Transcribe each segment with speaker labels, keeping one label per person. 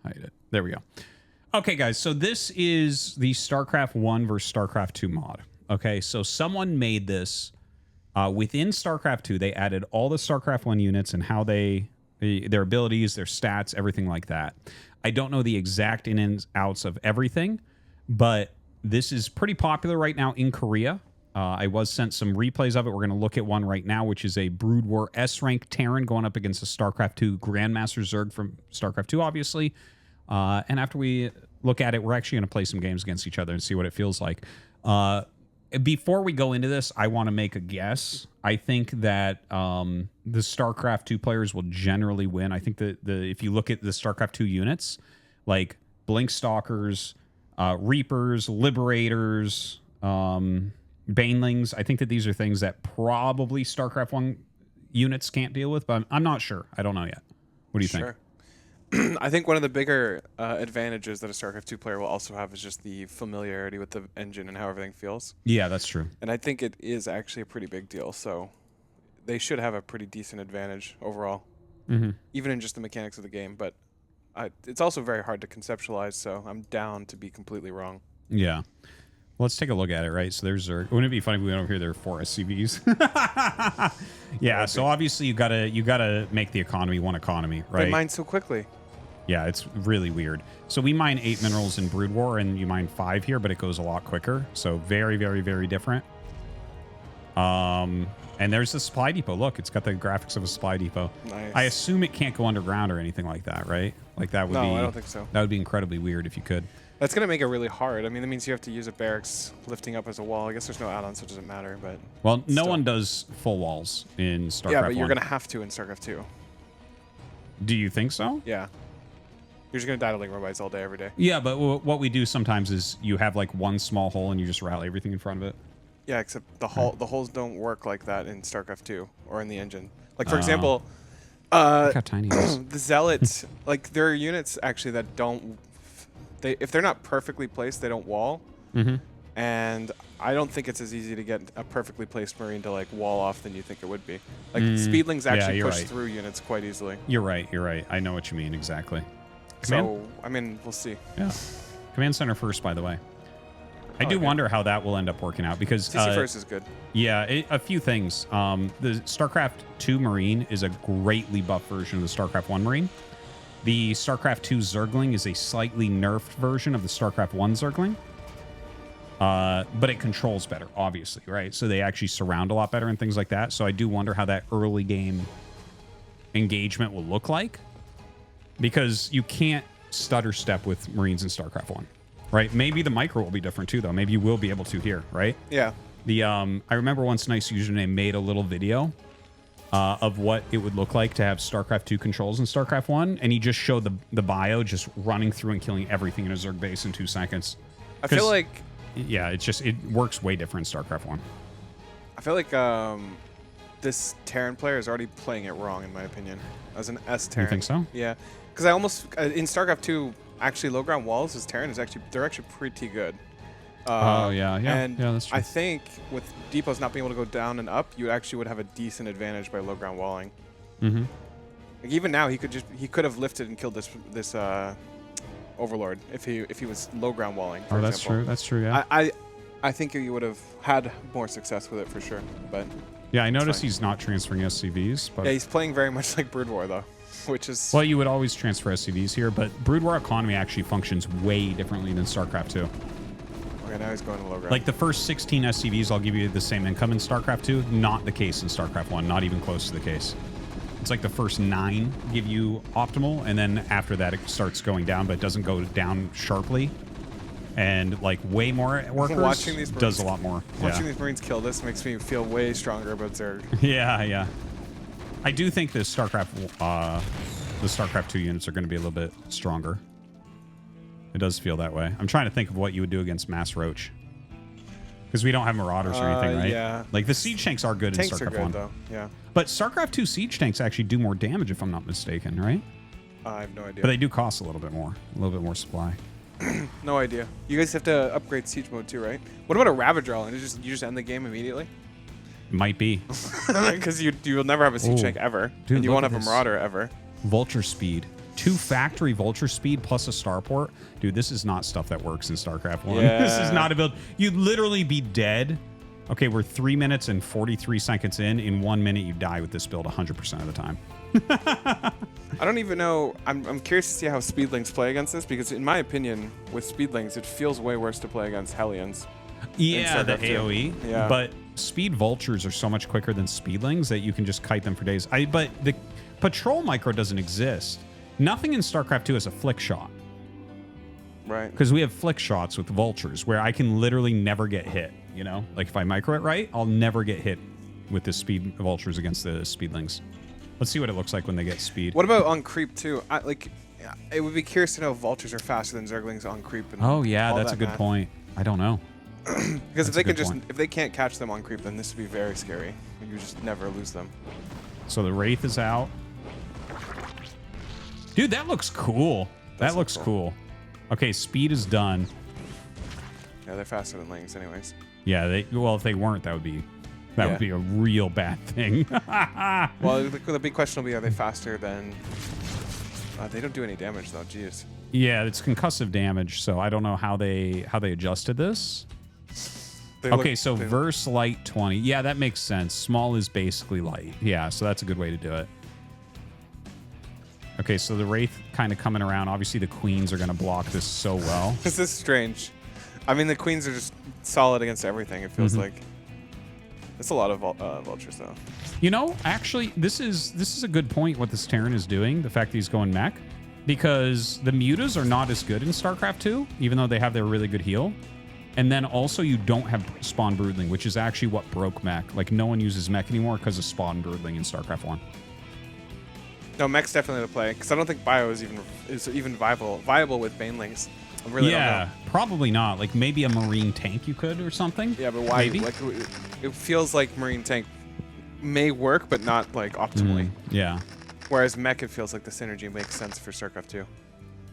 Speaker 1: hide it. There we go. Okay, guys. So this is the StarCraft 1 versus StarCraft 2 mod. Okay, so someone made this within StarCraft 2. They added all the StarCraft 1 units and how their abilities, their stats, everything like that. I don't know the exact in and outs of everything, but this is pretty popular right now in Korea. I was sent some replays of it. We're going to look at one right now, which is a Broodwar S-Rank Terran going up against a StarCraft 2 GrandMaster Zerg from StarCraft 2, obviously. And after we look at it, we're actually going to play some games against each other and see what it feels like. Before we go into this, I want to make a guess. I think that the StarCraft 2 players will generally win. I think that if you look at the StarCraft 2 units, like Blink Stalkers, Reapers, Liberators, Banelings, I think that these are things that probably StarCraft 1 units can't deal with, but I'm not sure. I don't know yet. What do you think?
Speaker 2: I think one of the bigger advantages that a StarCraft 2 player will also have is just the familiarity with the engine and how everything feels.
Speaker 1: Yeah, that's true.
Speaker 2: And I think it is actually a pretty big deal, so they should have a pretty decent advantage overall, even in just the mechanics of the game. But it's also very hard to conceptualize, so I'm down to be completely wrong.
Speaker 1: Yeah. Let's take a look at it, right? So there's Zerg. Wouldn't it be funny if we went over here? There are 4 SCVs. Yeah. So obviously you gotta make the economy one economy, right?
Speaker 2: They mine so quickly.
Speaker 1: Yeah, it's really weird. So we mine 8 minerals in Broodwar, and you mine 5 here, but it goes a lot quicker. So very, very, very different. And there's the supply depot. Look, it's got the graphics of a supply depot.
Speaker 2: Nice.
Speaker 1: I assume it can't go underground or anything like that, right? Like that would be.
Speaker 2: No, I don't think so.
Speaker 1: That would be incredibly weird if you could.
Speaker 2: That's going to make it really hard. I mean, that means you have to use a barracks lifting up as a wall. I guess there's no add-on, so it doesn't matter. But
Speaker 1: well, no one does full walls in StarCraft 1.
Speaker 2: Yeah, but you're going to have to in StarCraft 2.
Speaker 1: Do you think so?
Speaker 2: Yeah. You're just going to die to link robots all day, every day.
Speaker 1: Yeah, but what we do sometimes is you have like one small hole and you just rally everything in front of it.
Speaker 2: Yeah, except the holes don't work like that in StarCraft 2 or in the engine. Like, for example,
Speaker 1: look how tiny it is.
Speaker 2: the Zealots, like, there are units actually that don't... if they're not perfectly placed, they don't wall. And I don't think it's as easy to get a perfectly placed Marine to like wall off than you think it would be. Like Speedlings actually push through units quite easily.
Speaker 1: You're right. You're right. I know what you mean exactly.
Speaker 2: So I mean, we'll see.
Speaker 1: Yeah. Command center first, by the way. I do wonder how that will end up working out because
Speaker 2: CC first is good.
Speaker 1: Yeah, a few things. The StarCraft 2 Marine is a greatly buffed version of the StarCraft 1 Marine. The StarCraft 2 Zergling is a slightly nerfed version of the StarCraft 1 Zergling. But it controls better, obviously, right? So they actually surround a lot better and things like that. So I do wonder how that early game engagement will look like. Because you can't stutter step with Marines in StarCraft 1, right? Maybe the micro will be different too, though. Maybe you will be able to here, right?
Speaker 2: Yeah.
Speaker 1: The I remember once Nice Username made a little video of what it would look like to have StarCraft 2 controls in StarCraft 1, and he just showed the bio just running through and killing everything in a Zerg base in 2 seconds.
Speaker 2: I feel like...
Speaker 1: Yeah, it works way different in StarCraft 1.
Speaker 2: I feel like this Terran player is already playing it wrong, in my opinion. As an S Terran.
Speaker 1: You think so?
Speaker 2: Yeah. Because I almost... in StarCraft 2, actually, low ground walls as Terran is actually... They're actually pretty good. And
Speaker 1: that's true.
Speaker 2: I think with depots not being able to go down and up, you actually would have a decent advantage by low ground walling. Like even now, he could have lifted and killed this Overlord if he was low ground walling. For
Speaker 1: that's
Speaker 2: example.
Speaker 1: true. That's true. Yeah.
Speaker 2: I think you would have had more success with it for sure. But
Speaker 1: yeah, I noticed he's not transferring SCVs. But
Speaker 2: yeah, he's playing very much like Broodwar though, which is
Speaker 1: well, you would always transfer SCVs here, but Broodwar economy actually functions way differently than StarCraft 2.
Speaker 2: Okay, now he's going to low ground.
Speaker 1: Like the first 16 SCVs, I'll give you the same income in StarCraft 2. Not the case in StarCraft 1. Not even close to the case. It's like the first 9 give you optimal, and then after that it starts going down, but it doesn't go down sharply. And like way more workers
Speaker 2: watching these
Speaker 1: does a lot more.
Speaker 2: Watching these Marines kill this makes me feel way stronger about Zerg.
Speaker 1: Yeah. I do think the StarCraft 2 units are going to be a little bit stronger. It does feel that way. I'm trying to think of what you would do against Mass Roach. Because we don't have Marauders or anything, right?
Speaker 2: Yeah.
Speaker 1: Like the siege tanks are good in StarCraft 1.
Speaker 2: Tanks are good though, yeah.
Speaker 1: But StarCraft 2 siege tanks actually do more damage if I'm not mistaken, right?
Speaker 2: I have no idea.
Speaker 1: But they do cost a little bit more supply.
Speaker 2: No idea. You guys have to upgrade siege mode too, right? What about a Ravager and you just end the game immediately?
Speaker 1: It might be.
Speaker 2: Because you'll never have a siege tank ever.
Speaker 1: Dude,
Speaker 2: and you
Speaker 1: look
Speaker 2: won't
Speaker 1: at
Speaker 2: have
Speaker 1: this.
Speaker 2: a Marauder ever.
Speaker 1: Vulture speed. 2 factory vulture speed plus a starport. Dude, this is not stuff that works in StarCraft 1.
Speaker 2: Yeah.
Speaker 1: This is not a build. You'd literally be dead. Okay, we're 3 minutes and 43 seconds in. In 1 minute, you die with this build 100% of the time.
Speaker 2: I don't even know. I'm curious to see how Speedlings play against this, because in my opinion, with Speedlings, it feels way worse to play against Hellions.
Speaker 1: Yeah, the AoE.
Speaker 2: Yeah.
Speaker 1: But speed vultures are so much quicker than speedlings that you can just kite them for days. But the patrol micro doesn't exist. Nothing in StarCraft 2 is a flick shot.
Speaker 2: Right.
Speaker 1: Because we have flick shots with vultures where I can literally never get hit. You know, like if I micro it right, I'll never get hit with the speed vultures against the speedlings. Let's see what it looks like when they get speed.
Speaker 2: What about on creep too? It would be curious to know if vultures are faster than Zerglings on creep. And
Speaker 1: oh yeah, that's a good point. I don't know.
Speaker 2: Because if they can't catch them on creep, then this would be very scary. You just never lose them.
Speaker 1: So the Wraith is out. Dude, that looks cool. That looks cool. Okay, speed is done.
Speaker 2: Yeah, they're faster than Lings anyways.
Speaker 1: Yeah, well, if they weren't, that would be a real bad thing.
Speaker 2: Well, the big question will be, are they faster than... they don't do any damage though, jeez.
Speaker 1: Yeah, it's concussive damage, so I don't know how they adjusted this. Okay, so verse light 20. Yeah, that makes sense. Small is basically light. Yeah, so that's a good way to do it. Okay, so the Wraith kind of coming around. Obviously, the Queens are going to block this so well.
Speaker 2: This is strange. I mean, the Queens are just solid against everything, it feels like. That's a lot of vultures, though.
Speaker 1: You know, actually, this is a good point what this Terran is doing, the fact that he's going mech. Because the mutas are not as good in StarCraft 2, even though they have their really good heal. And then also you don't have spawn broodling, which is actually what broke mech. Like, no one uses mech anymore because of spawn broodling in StarCraft 1. No,
Speaker 2: mech's definitely the play, because I don't think bio is even viable with Banelings. I really don't know.
Speaker 1: Probably not. Like, maybe a marine tank you could or something.
Speaker 2: Yeah, but why?
Speaker 1: Maybe?
Speaker 2: Like, it feels like marine tank may work, but not like optimally.
Speaker 1: Yeah.
Speaker 2: Whereas mech, it feels like the synergy makes sense for StarCraft 2.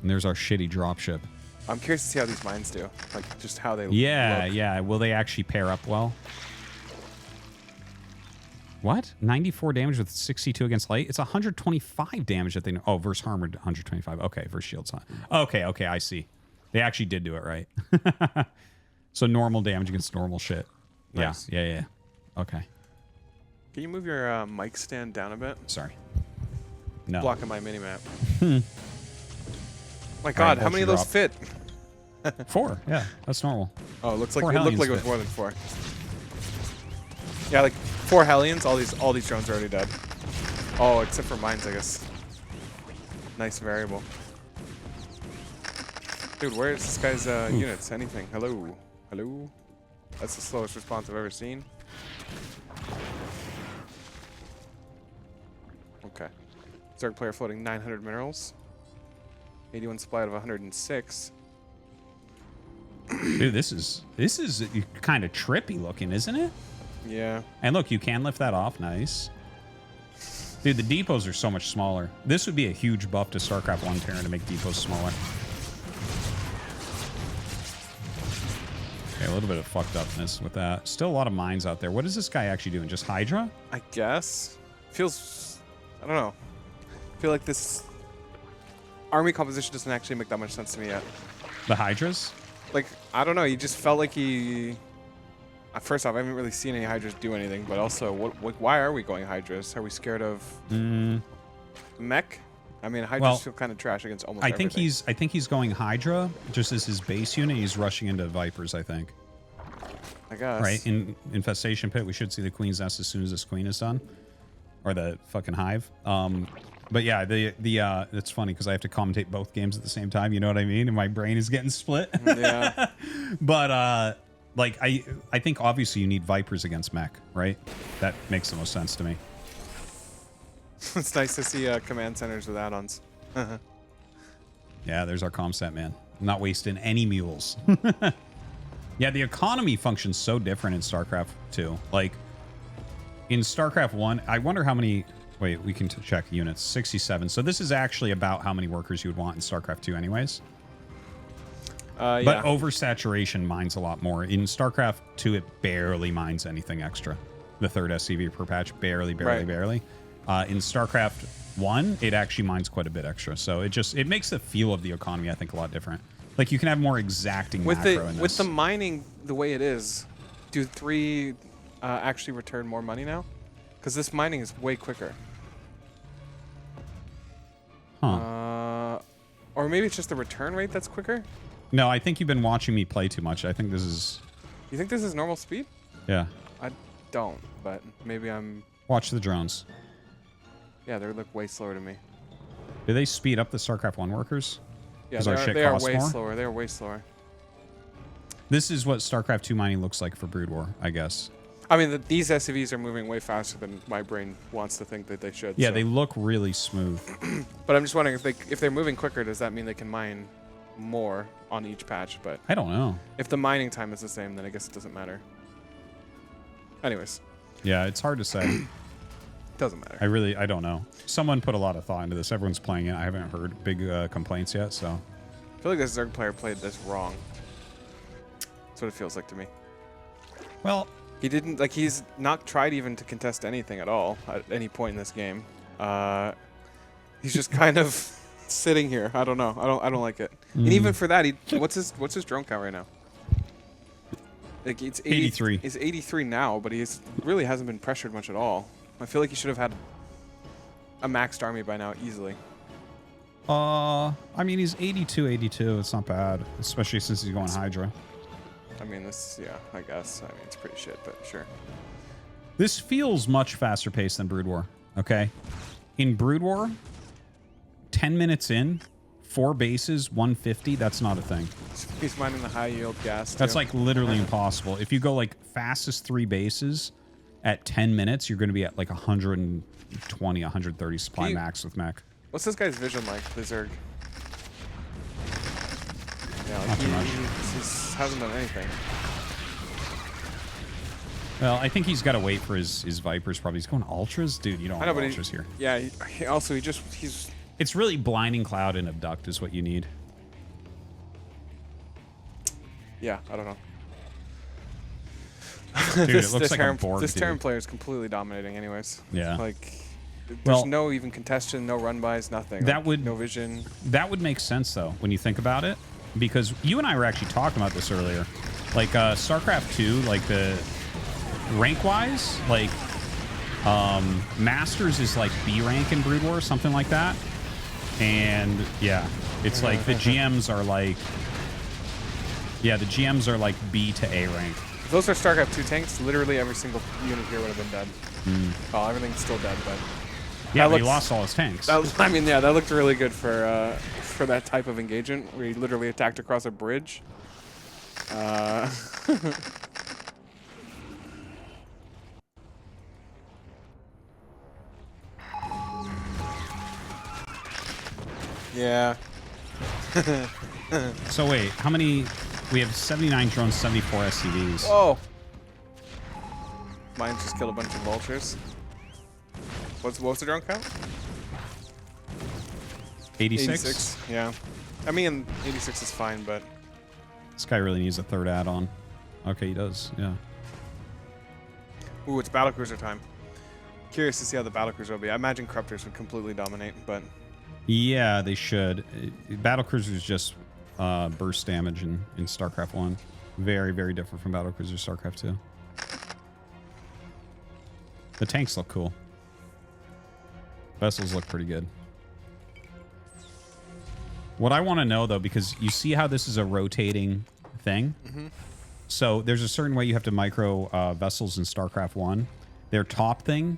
Speaker 1: And there's our shitty dropship.
Speaker 2: I'm curious to see how these mines do. Like, just how they look.
Speaker 1: Yeah. Will they actually pair up well? What? 94 damage with 62 against light? It's 125 damage that they know. Oh, versus armored 125. Okay, versus shields. Okay, I see. They actually did do it right. So normal damage against normal shit.
Speaker 2: Nice.
Speaker 1: Yeah. Okay.
Speaker 2: Can you move your mic stand down a bit?
Speaker 1: Sorry. No.
Speaker 2: Blocking my minimap. My God, how many of those fit?
Speaker 1: 4. Yeah, that's normal.
Speaker 2: Oh, it looked like it was more than 4. Yeah, like 4 Hellions. All these drones are already dead. Oh, except for mines, I guess. Nice variable. Dude, where's this guy's units? Anything? Hello? That's the slowest response I've ever seen. Okay. Zerg player floating 900 minerals. 81 supply out of 106.
Speaker 1: Dude, this is kind of trippy looking, isn't it?
Speaker 2: Yeah.
Speaker 1: And look, you can lift that off. Nice. Dude, the depots are so much smaller. This would be a huge buff to StarCraft 1 Terran to make depots smaller. Okay, a little bit of fucked upness with that. Still a lot of mines out there. What is this guy actually doing? Just Hydra?
Speaker 2: I guess. Feels... I don't know. I feel like this army composition doesn't actually make that much sense to me yet.
Speaker 1: The Hydras?
Speaker 2: Like, I don't know. He just felt like he... First off, I haven't really seen any Hydras do anything, but also, why are we going Hydras? Are we scared of mech? I mean, Hydras feel kind of trash against almost everything.
Speaker 1: I think he's going Hydra just as his base unit. He's rushing into Vipers, I think.
Speaker 2: I guess.
Speaker 1: Right? In Infestation Pit, we should see the Queen's Nest as soon as this Queen is done. Or the fucking Hive. But yeah, it's funny because I have to commentate both games at the same time. You know what I mean? And my brain is getting split.
Speaker 2: Yeah.
Speaker 1: But like I think obviously you need Vipers against mech, right? That makes the most sense to me.
Speaker 2: It's nice to see command centers with add-ons.
Speaker 1: Yeah, there's our comstat, man. I'm not wasting any mules. Yeah, the economy functions so different in StarCraft 2. Like in StarCraft 1, I wonder how many. Wait, we can check units. 67. So this is actually about how many workers you would want in StarCraft 2 anyways.
Speaker 2: Yeah.
Speaker 1: But oversaturation mines a lot more. In StarCraft 2, it barely mines anything extra. The third SCV per patch, barely. In StarCraft 1, it actually mines quite a bit extra. So it makes the feel of the economy, I think, a lot different. Like you can have more exacting macro in this.
Speaker 2: With the mining the way it is, do 3 actually return more money now? Because this mining is way quicker.
Speaker 1: Huh.
Speaker 2: Or maybe it's just the return rate that's quicker?
Speaker 1: No, I think you've been watching me play too much. I think this is...
Speaker 2: You think this is normal speed?
Speaker 1: Yeah.
Speaker 2: I don't, but maybe I'm...
Speaker 1: Watch the drones.
Speaker 2: Yeah, they look way slower to me.
Speaker 1: Do they speed up the StarCraft 1 workers?
Speaker 2: Yeah, they are way slower. They are way slower.
Speaker 1: This is what StarCraft 2 mining looks like for Broodwar, I guess.
Speaker 2: I mean, these SCVs are moving way faster than my brain wants to think that they should.
Speaker 1: Yeah,
Speaker 2: so.
Speaker 1: they look really smooth.
Speaker 2: But I'm just wondering if they're moving quicker, does that mean they can mine more on each patch? But
Speaker 1: I don't know.
Speaker 2: If the mining time is the same, then I guess it doesn't matter. Anyways.
Speaker 1: Yeah, it's hard to say.
Speaker 2: Doesn't matter.
Speaker 1: I don't know. Someone put a lot of thought into this. Everyone's playing it. I haven't heard big complaints yet, so.
Speaker 2: I feel like this Zerg player played this wrong. That's what it feels like to me.
Speaker 1: Well,
Speaker 2: he didn't, like, he's not tried even to contest anything at all at any point in this game. He's just kind of sitting here. I don't know. I don't like it. And even for that, what's his drone count right now? Like it's
Speaker 1: 83.
Speaker 2: He's 83 now, but he really hasn't been pressured much at all. I feel like he should have had a maxed army by now easily.
Speaker 1: I mean, he's 82. It's not bad, especially since he's going Hydra.
Speaker 2: I mean, yeah, I guess. I mean, it's pretty shit, but sure.
Speaker 1: This feels much faster paced than Broodwar, okay? In Broodwar, 10 minutes in, 4 bases, 150, that's not a thing.
Speaker 2: He's mining the high yield gas, too.
Speaker 1: That's like literally impossible. If you go like fastest 3 bases at 10 minutes, you're going to be at like 120, 130 supply max with mech.
Speaker 2: What's this guy's vision like, the Zerg? Yeah, like
Speaker 1: not too much.
Speaker 2: He hasn't done anything.
Speaker 1: Well, I think he's got to wait for his Vipers probably. He's going Ultras? Dude, you don't want Ultras here.
Speaker 2: Yeah, he's...
Speaker 1: It's really Blinding Cloud and Abduct is what you need.
Speaker 2: Yeah, I don't know.
Speaker 1: Dude, it looks like a Borg,
Speaker 2: this Terran player is completely dominating anyways.
Speaker 1: Yeah.
Speaker 2: Like, there's no even contestation, no run-bys, nothing.
Speaker 1: That would...
Speaker 2: No vision.
Speaker 1: That would make sense, though, when you think about it. Because you and I were actually talking about this earlier. Like, StarCraft 2, like, the... Rank-wise, like, Masters is like B rank in Broodwar, something like that. And, yeah, it's like the GMs are like... Yeah, the GMs are like B to A rank.
Speaker 2: If those are StarCraft 2 tanks, literally every single unit here would have been dead. Oh, everything's still dead, but...
Speaker 1: Yeah, but he lost all his tanks.
Speaker 2: I mean, yeah, that looked really good for that type of engagement, where he literally attacked across a bridge. Yeah.
Speaker 1: So wait, how many... We have 79 drones, 74 SCVs.
Speaker 2: Oh! Mine just killed a bunch of vultures. What was the drone count?
Speaker 1: 86?
Speaker 2: 86, yeah. I mean, 86 is fine, but...
Speaker 1: This guy really needs a third add-on. Okay, he does, yeah.
Speaker 2: Ooh, it's battlecruiser time. Curious to see how the battlecruiser will be. I imagine Corruptors would completely dominate, but...
Speaker 1: Yeah, they should. Battlecruiser is just burst damage in StarCraft 1. Very, very different from Battlecruiser StarCraft 2. The tanks look cool. Vessels look pretty good. What I want to know, though, because you see how this is a rotating thing? So there's a certain way you have to micro vessels in StarCraft 1. Their top thing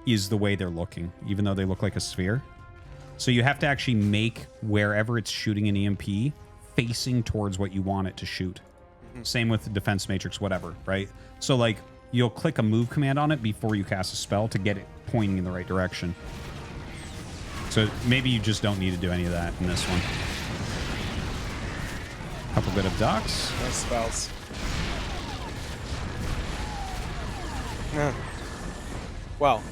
Speaker 1: is the way they're looking, even though they look like a sphere. So you have to actually make wherever it's shooting an EMP facing towards what you want it to shoot. Same with the defense matrix, whatever, right? So like you'll click a move command on it before you cast a spell to get it pointing in the right direction. So maybe you just don't need to do any of that in this one. Couple bit of ducks.
Speaker 2: Nice spells. Yeah. Well,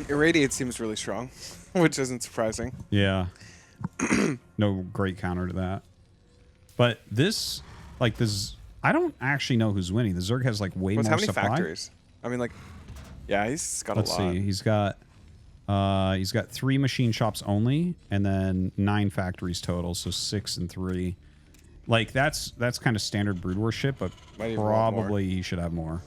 Speaker 2: Irradiate seems really strong, which isn't surprising.
Speaker 1: Yeah. No great counter to that. But this, like this, I don't actually know who's winning. The Zerg has like way more
Speaker 2: how many
Speaker 1: supply.
Speaker 2: factories? I mean, like, yeah, he's got a lot.
Speaker 1: Let's see. He's got He's got 3 machine shops only, and then 9 factories total, so 6 and 3. Like that's kind of standard Broodwar shit, but probably he should have more.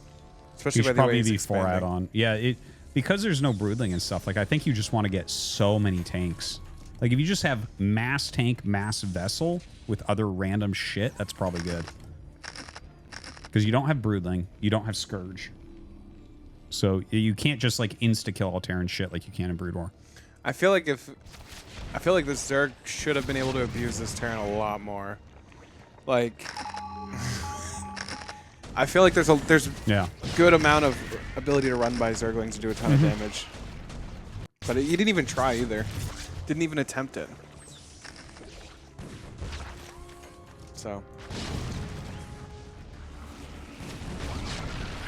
Speaker 2: Especially
Speaker 1: he should
Speaker 2: by the
Speaker 1: probably
Speaker 2: way he's
Speaker 1: be 4 add-on. Yeah, because there's no broodling and stuff. Like I think you just want to get so many tanks. Like if you just have mass tank, mass vessel with other random shit, that's probably good. Because you don't have broodling, you don't have scourge, so you can't just like insta kill all Terran shit like you can in Broodwar.
Speaker 2: I feel like this Zerg should have been able to abuse this Terran a lot more. Like, I feel like there's a good amount of ability to run by Zerglings to do a ton of damage, but he didn't even try either. Didn't even attempt it. So.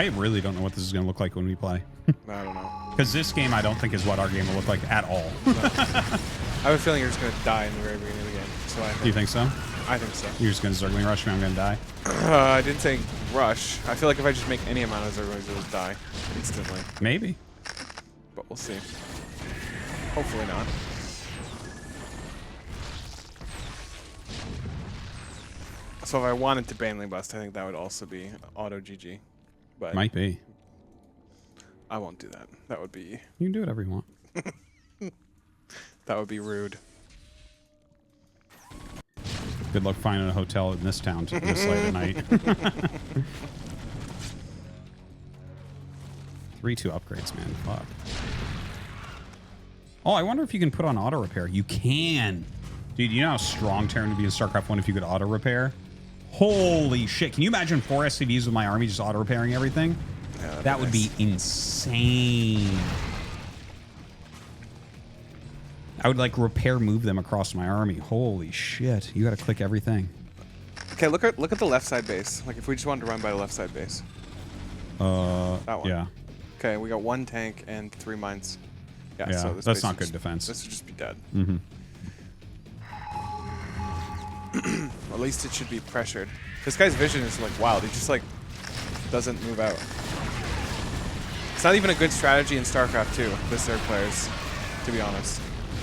Speaker 1: I really don't know what this is going to look like when we play.
Speaker 2: I don't know.
Speaker 1: Because this game, I don't think is what our game will look like at all.
Speaker 2: No. I have a feeling you're just going to die in the very beginning of the game. So
Speaker 1: Do you think so?
Speaker 2: I think so.
Speaker 1: You're just going to Zergling rush me, I'm going to die?
Speaker 2: I didn't say rush. I feel like if I just make any amount of Zerglings, it'll die instantly.
Speaker 1: Maybe.
Speaker 2: But we'll see. Hopefully not. So if I wanted to Baneling Bust, I think that would also be auto GG. But
Speaker 1: Might be.
Speaker 2: I won't do that. That would be...
Speaker 1: You can do whatever you want.
Speaker 2: That would be rude.
Speaker 1: Good luck finding a hotel in this town this late at night. 3-2 upgrades, man. Fuck. Oh, I wonder if you can put on auto repair. You can. Dude, you know how strong Terran would be in StarCraft 1 if you could auto repair? Holy shit. Can you imagine 4 SCVs with my army just auto repairing everything?
Speaker 2: Yeah,
Speaker 1: that would be insane. I would like repair move them across my army. Holy shit. You got to click everything.
Speaker 2: Okay, look at the left side base. Like if we just wanted to run by the left side base. That one.
Speaker 1: Yeah.
Speaker 2: Okay, we got 1 tank and 3 mines. Yeah, so this
Speaker 1: that's
Speaker 2: base
Speaker 1: not
Speaker 2: would
Speaker 1: good defense.
Speaker 2: This would just be dead.
Speaker 1: Mm-hmm.
Speaker 2: At least it should be pressured. This guy's vision is like wild. He just like doesn't move out. It's not even a good strategy in StarCraft 2, this Zerg players, to be honest.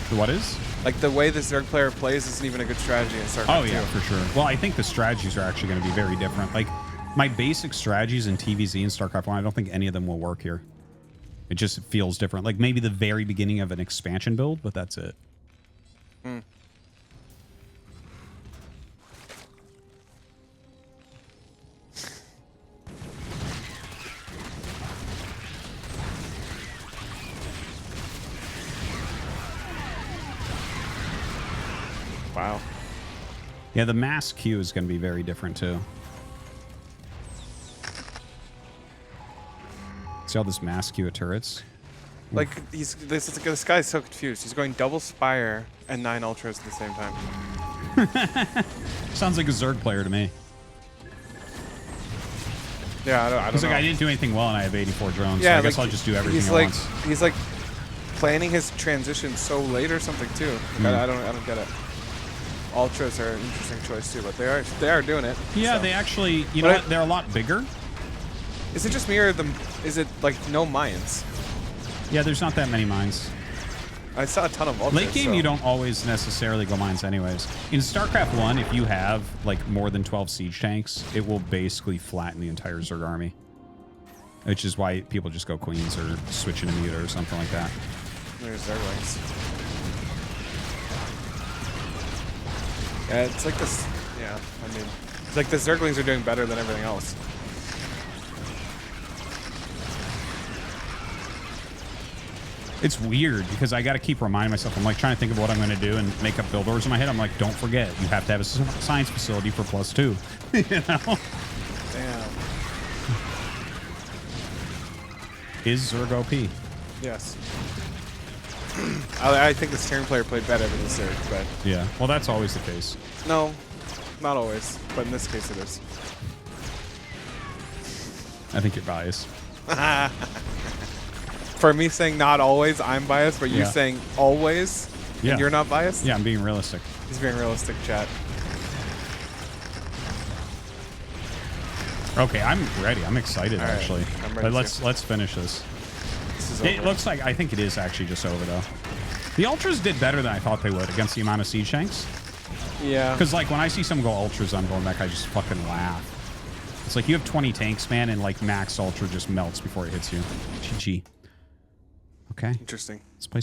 Speaker 1: What is?
Speaker 2: Like the way this Zerg player plays isn't even a good strategy in StarCraft 2.
Speaker 1: Oh yeah, for sure. Well, I think the strategies are actually going to be very different. Like my basic strategies in TVZ and StarCraft 1, I don't think any of them will work here. It just feels different. Like maybe the very beginning of an expansion build, but that's it.
Speaker 2: Hmm. Wow.
Speaker 1: Yeah, the mass queue is going to be very different too. See all this mass queue of turrets?
Speaker 2: Like this guy's so confused. He's going double Spire and 9 Ultras at the same time.
Speaker 1: Sounds like a Zerg player to me.
Speaker 2: Yeah, I don't
Speaker 1: He's
Speaker 2: know.
Speaker 1: like, I didn't do anything well and I have 84 drones,
Speaker 2: Yeah,
Speaker 1: so I guess I'll just do everything
Speaker 2: he's
Speaker 1: at
Speaker 2: like,
Speaker 1: once.
Speaker 2: He's like planning his transition so late or something too. Like, I don't get it. Ultras are an interesting choice too, but they are doing it.
Speaker 1: Yeah,
Speaker 2: so.
Speaker 1: they actually, you know what? They're a lot bigger.
Speaker 2: Is it just me or is it like no mines?
Speaker 1: Yeah, there's not that many mines.
Speaker 2: I saw a ton of Ultras.
Speaker 1: Late game, you don't always necessarily go mines anyways. In StarCraft 1, if you have like more than 12 siege tanks, it will basically flatten the entire Zerg army. Which is why people just go queens or switch into muta or something like that.
Speaker 2: There's Zerglings. Yeah, it's like this. Yeah, I mean, it's like the Zerglings are doing better than everything else.
Speaker 1: It's weird because I got to keep reminding myself. I'm like trying to think of what I'm going to do and make up build orders in my head. I'm like, don't forget, you have to have a science facility for +2. You know?
Speaker 2: Damn.
Speaker 1: Is Zerg OP?
Speaker 2: Yes. I think this Terran player played better than the Zerg, but...
Speaker 1: Yeah, well, that's always the case.
Speaker 2: No, not always, but in this case it is.
Speaker 1: I think you're biased.
Speaker 2: For me saying not always, I'm biased, but you're saying always, and you're not biased?
Speaker 1: Yeah, I'm being realistic.
Speaker 2: He's being realistic, chat.
Speaker 1: Okay, I'm ready. I'm excited,
Speaker 2: All right,
Speaker 1: actually.
Speaker 2: I'm ready
Speaker 1: But let's finish this.
Speaker 2: This is over.
Speaker 1: It looks like, I think it is actually just over, though. The Ultras did better than I thought they would against the amount of Siege Tanks.
Speaker 2: Yeah.
Speaker 1: Because, like, when I see someone go Ultras, I'm going back, I just fucking laugh. It's like you have 20 tanks, man, and, like, max Ultra just melts before it hits you. GG. Okay.
Speaker 2: Interesting.
Speaker 1: Let's play